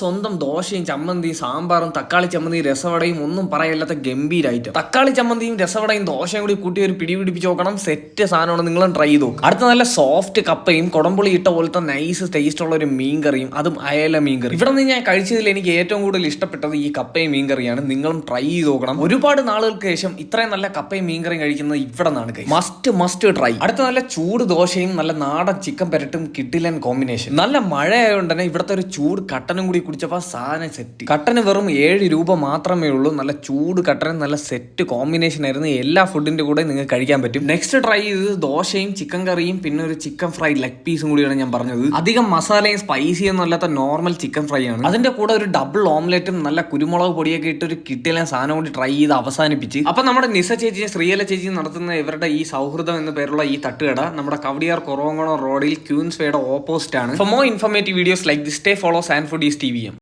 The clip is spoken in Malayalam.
സ്വന്തം ദോശയും ചമ്മന്തിയും സാമ്പാറും തക്കാളി ചമ്മന്തിയും രസവടയും ഒന്നും പറയല്ലാത്ത ഗംഭീര ഐറ്റം. തക്കാളി ചമ്മന്തിയും രസവടയും ദോശയും കൂടി കൂട്ടി ഒരു പിടി പിടിപ്പിച്ച് നോക്കണം. സെറ്റ് സാധനമാണ്, നിങ്ങളും ട്രൈ ചെയ്ത് നോക്കും. അടുത്ത നല്ല സോഫ്റ്റ് കപ്പയും കുടംപുളി ഇട്ട പോലത്തെ നൈസ് ടേസ്റ്റ് ഉള്ള ഒരു മീൻകറിയും, അതും അയല മീൻകറി. ഇവിടെ നിന്ന് ഞാൻ കഴിച്ചതിൽ എനിക്ക് ഏറ്റവും കൂടുതൽ ഇഷ്ടപ്പെട്ടത് ഈ കപ്പയും മീൻകറിയാണ്. നിങ്ങളും ട്രൈ ചെയ്ത് നോക്കണം. ഒരുപാട് നാളുകൾക്ക് ശേഷം ഇത്രയും നല്ല കപ്പയും മീൻകറിയും കഴിക്കുന്നത് ഇവിടെ നിന്നാണ്. Must try. അടുത്ത നല്ല ചൂട് ദോശയും നല്ല നാടൻ ചിക്കൻ പെരട്ടും കിട്ടിലൻ കോമ്പിനേഷൻ. നല്ല മഴ ആയതുകൊണ്ട് തന്നെ ഇവിടുത്തെ ഒരു ചൂട് കട്ടനും കൂടി കുടിച്ചപ്പോൾ സാധനം സെറ്റ്. കട്ടന് വെറും 7 രൂപ മാത്രമേ ഉള്ളൂ. നല്ല ചൂട് കട്ടനും നല്ല സെറ്റ് കോമ്പിനേഷൻ ആയിരുന്നു. എല്ലാ ഫുഡിന്റെ കൂടെ നിങ്ങൾക്ക് കഴിക്കാൻ പറ്റും. നെക്സ്റ്റ് ട്രൈ ചെയ്തത് ദോശയും ചിക്കൻ കറിയും പിന്നെ ഒരു ചിക്കൻ ഫ്രൈ ലെഗ് പീസും കൂടിയാണ് ഞാൻ പറഞ്ഞത്. അധികം മസാലയും സ്പൈസി ഒന്നും അല്ലാത്ത നോർമൽ ചിക്കൻ ഫ്രൈ ആണ്. അതിന്റെ കൂടെ ഒരു ഡബിൾ ഓംലെറ്റും നല്ല കുരുമുളക് പൊടിയൊക്കെ ഇട്ട് ഒരു കിട്ടില്ല സാധനം കൂടി ട്രൈ ചെയ്ത് അവസാനിപ്പിച്ച്. അപ്പൊ നമ്മുടെ നിസ ചേച്ചിയും ശ്രീയല ചേച്ചിയും നടത്തുന്ന ഇവരുടെ ഈ സൗഹൃദം എന്ന് പേരുള്ള ഈ തട്ടുകട നമ്മുടെ കവടിയാർ കൊറോങ്കോണം റോഡിൽ ക്യൂൻസ് വേയുടെ ഓപ്പോസിറ്റ് ആണ്. For more informative videos like this stay follow sand foodies TV.